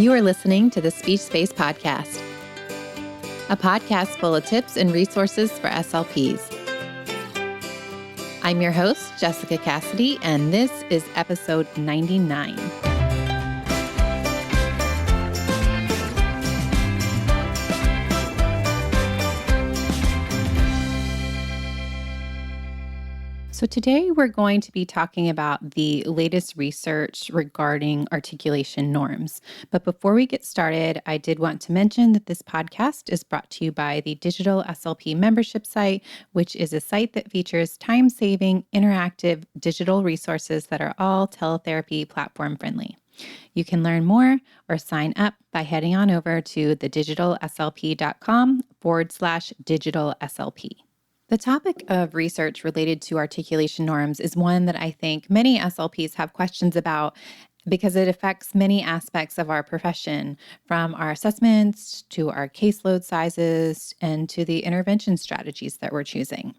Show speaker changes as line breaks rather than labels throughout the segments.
You are listening to the Speech Space Podcast, a podcast full of tips and resources for SLPs. I'm your host, Jessica Cassidy, and this is episode 99. So today we're going to be talking about the latest research regarding articulation norms. But before we get started, I did want to mention that this podcast is brought to you by the Digital SLP membership site, which is a site that features time-saving, interactive digital resources that are all teletherapy platform friendly. You can learn more or sign up by heading on over to thedigitalslp.com/digitalslp. The topic of research related to articulation norms is one that I think many SLPs have questions about because it affects many aspects of our profession, from our assessments to our caseload sizes and to the intervention strategies that we're choosing.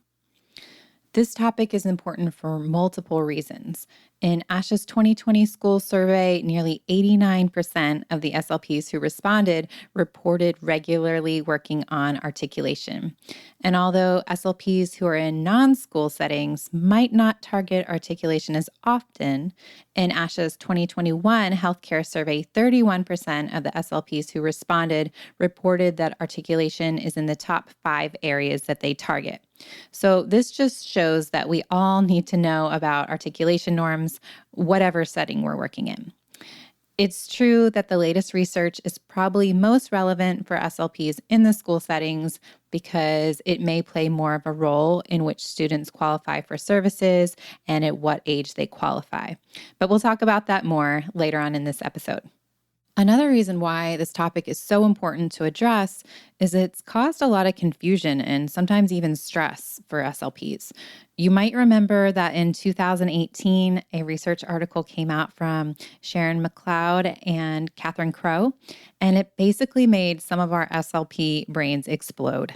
This topic is important for multiple reasons. In ASHA's 2020 school survey, nearly 89% of the SLPs who responded reported regularly working on articulation. And although SLPs who are in non-school settings might not target articulation as often, in ASHA's 2021 healthcare survey, 31% of the SLPs who responded reported that articulation is in the top 5 areas that they target. So this just shows that we all need to know about articulation norms, whatever setting we're working in. It's true that the latest research is probably most relevant for SLPs in the school settings because it may play more of a role in which students qualify for services and at what age they qualify. But we'll talk about that more later on in this episode. Another reason why this topic is so important to address is it's caused a lot of confusion and sometimes even stress for SLPs. You might remember that in 2018, a research article came out from Sharon McLeod and Catherine Crow, and it basically made some of our SLP brains explode.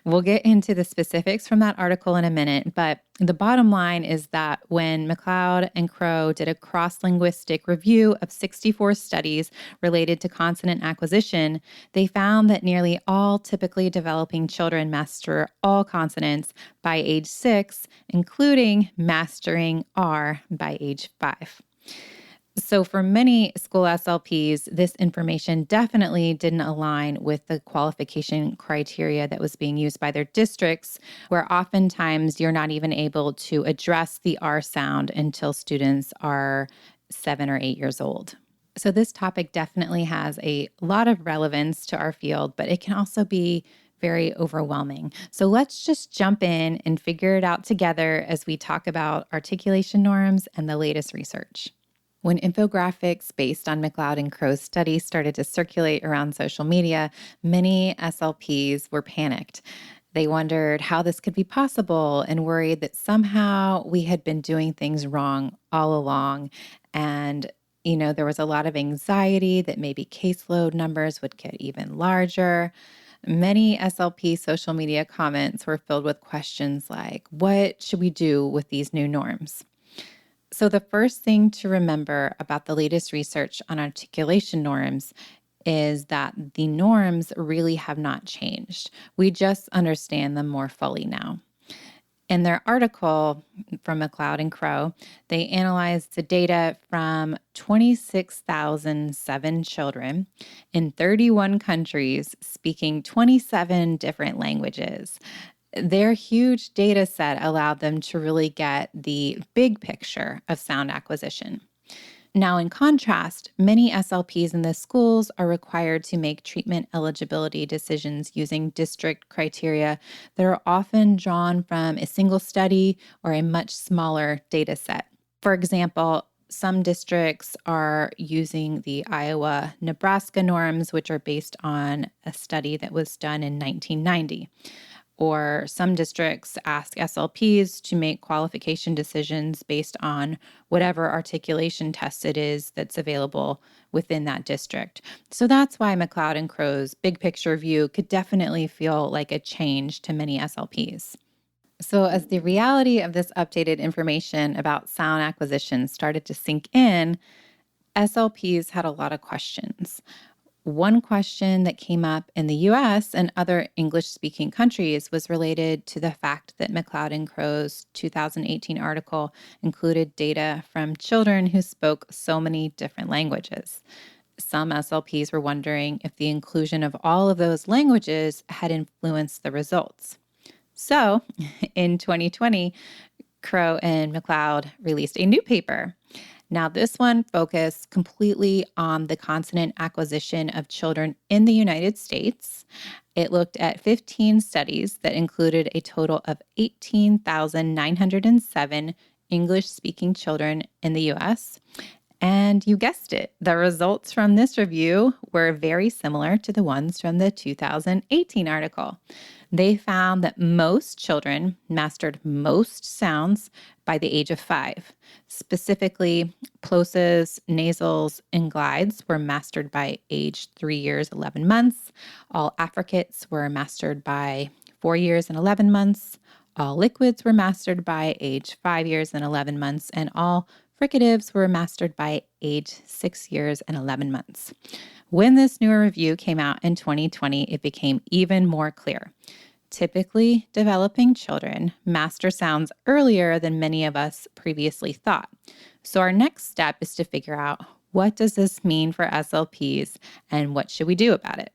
We'll get into the specifics from that article in a minute, but the bottom line is that when McLeod and Crow did a cross-linguistic review of 64 studies related to consonant acquisition, they found that nearly all typically developing children master all consonants by age 6, including mastering R by age 5. So for many school SLPs, this information definitely didn't align with the qualification criteria that was being used by their districts, where oftentimes you're not even able to address the R sound until students are 7 or 8 years old. So this topic definitely has a lot of relevance to our field, but it can also be very overwhelming. So let's just jump in and figure it out together as we talk about articulation norms and the latest research. When infographics based on McLeod and Crow's study started to circulate around social media, many SLPs were panicked. They wondered how this could be possible and worried that somehow we had been doing things wrong all along. And there was a lot of anxiety that maybe caseload numbers would get even larger. Many SLP social media comments were filled with questions like, what should we do with these new norms? So the first thing to remember about the latest research on articulation norms is that the norms really have not changed. We just understand them more fully now. In their article from McLeod and Crow, they analyzed the data from 26,007 children in 31 countries speaking 27 different languages. Their huge data set allowed them to really get the big picture of sound acquisition. Now, in contrast, many SLPs in the schools are required to make treatment eligibility decisions using district criteria that are often drawn from a single study or a much smaller data set. For example, some districts are using the Iowa-Nebraska norms, which are based on a study that was done in 1990. Or some districts ask SLPs to make qualification decisions based on whatever articulation test it is that's available within that district. So that's why McLeod and Crow's big picture view could definitely feel like a change to many SLPs. So as the reality of this updated information about sound acquisition started to sink in, SLPs had a lot of questions. One question that came up in the US and other English-speaking countries was related to the fact that McLeod and Crow's 2018 article included data from children who spoke so many different languages. Some SLPs were wondering if the inclusion of all of those languages had influenced the results. So, in 2020, Crow and McLeod released a new paper. Now, this one focused completely on the consonant acquisition of children in the United States. It looked at 15 studies that included a total of 18,907 English-speaking children in the U.S. And you guessed it, the results from this review were very similar to the ones from the 2018 article. They found that most children mastered most sounds by the age of 5. Specifically, plosives, nasals, and glides were mastered by age 3 years, 11 months. All affricates were mastered by 4 years and 11 months. All liquids were mastered by age 5 years and 11 months, and all fricatives were mastered by age 6 years and 11 months. When this newer review came out in 2020, it became even more clear. Typically, developing children master sounds earlier than many of us previously thought. So our next step is to figure out, what does this mean for SLPs and what should we do about it?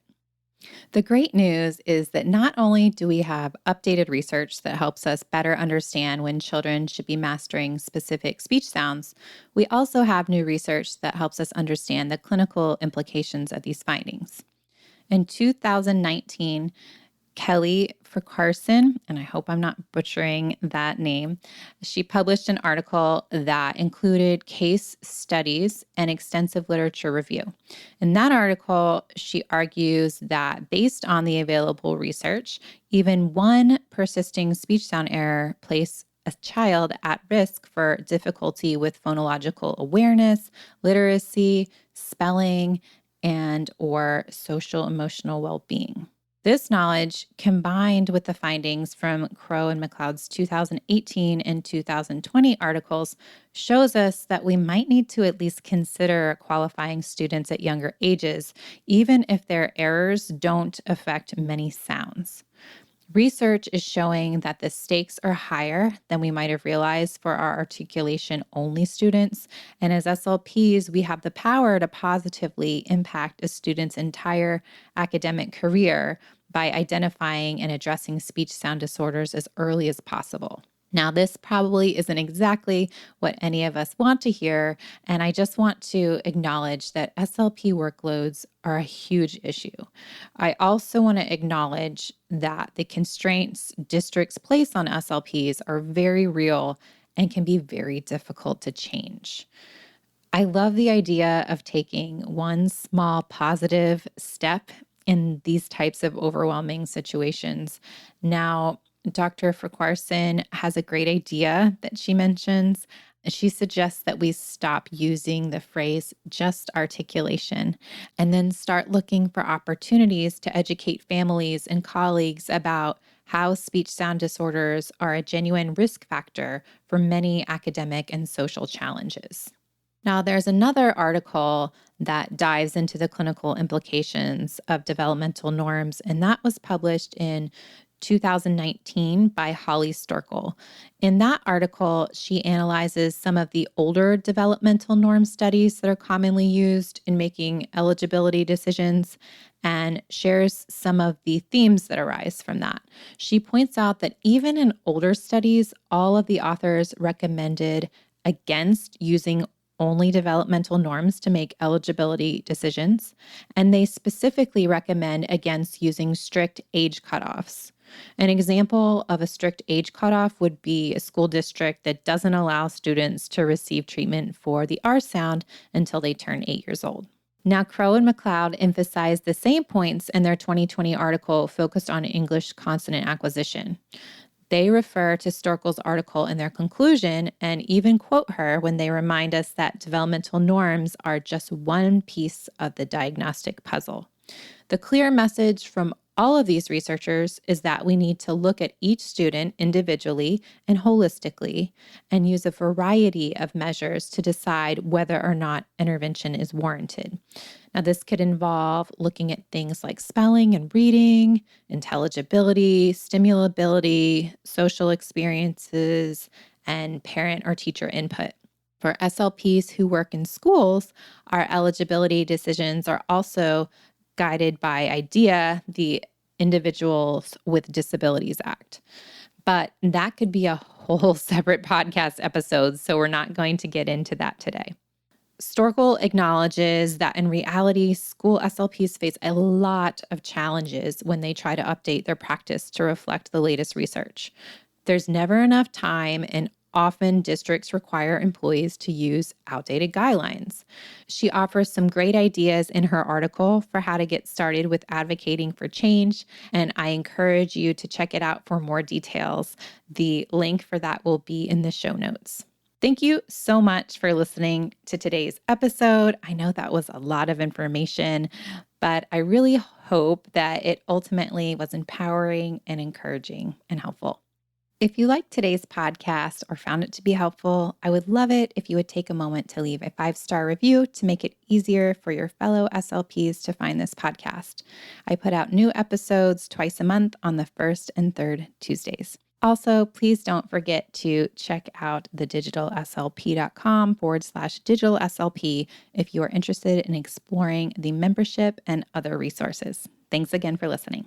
The great news is that not only do we have updated research that helps us better understand when children should be mastering specific speech sounds, we also have new research that helps us understand the clinical implications of these findings. In 2019, Kelly Frickarson, and I hope I'm not butchering that name, she published an article that included case studies and extensive literature review. In that article, she argues that based on the available research, even one persisting speech sound error places a child at risk for difficulty with phonological awareness, literacy, spelling, and or social emotional well-being. This knowledge, combined with the findings from Crow and McLeod's 2018 and 2020 articles, shows us that we might need to at least consider qualifying students at younger ages, even if their errors don't affect many sounds. Research is showing that the stakes are higher than we might have realized for our articulation-only students, and as SLPs, we have the power to positively impact a student's entire academic career by identifying and addressing speech sound disorders as early as possible. Now, this probably isn't exactly what any of us want to hear, and I just want to acknowledge that SLP workloads are a huge issue. I also want to acknowledge that the constraints districts place on SLPs are very real and can be very difficult to change. I love the idea of taking one small positive step in these types of overwhelming situations. Now, Dr. Frickarson has a great idea that she mentions. She suggests that we stop using the phrase just articulation and then start looking for opportunities to educate families and colleagues about how speech sound disorders are a genuine risk factor for many academic and social challenges. Now, there's another article that dives into the clinical implications of developmental norms, and that was published in 2019 by Holly Storkel. In that article, she analyzes some of the older developmental norm studies that are commonly used in making eligibility decisions and shares some of the themes that arise from that. She points out that even in older studies, all of the authors recommended against using only developmental norms to make eligibility decisions, and they specifically recommend against using strict age cutoffs. An example of a strict age cutoff would be a school district that doesn't allow students to receive treatment for the R sound until they turn 8 years old. Now, Crow and McLeod emphasized the same points in their 2020 article focused on English consonant acquisition. They refer to Storkel's article in their conclusion and even quote her when they remind us that developmental norms are just one piece of the diagnostic puzzle. The clear message from all of these researchers is that we need to look at each student individually and holistically and use a variety of measures to decide whether or not intervention is warranted. Now, this could involve looking at things like spelling and reading, intelligibility, stimulability, social experiences, and parent or teacher input. For SLPs who work in schools, our eligibility decisions are also guided by IDEA, the Individuals with Disabilities Act. But that could be a whole separate podcast episode, so we're not going to get into that today. Storkel acknowledges that in reality, school SLPs face a lot of challenges when they try to update their practice to reflect the latest research. There's never enough time, and often districts require employees to use outdated guidelines. She offers some great ideas in her article for how to get started with advocating for change, and I encourage you to check it out for more details. The link for that will be in the show notes. Thank you so much for listening to today's episode. I know that was a lot of information, but I really hope that it ultimately was empowering and encouraging and helpful. If you liked today's podcast or found it to be helpful, I would love it if you would take a moment to leave a 5-star review to make it easier for your fellow SLPs to find this podcast. I put out new episodes twice a month on the first and third Tuesdays. Also, please don't forget to check out thedigitalslp.com/digitalslp if you are interested in exploring the membership and other resources. Thanks again for listening.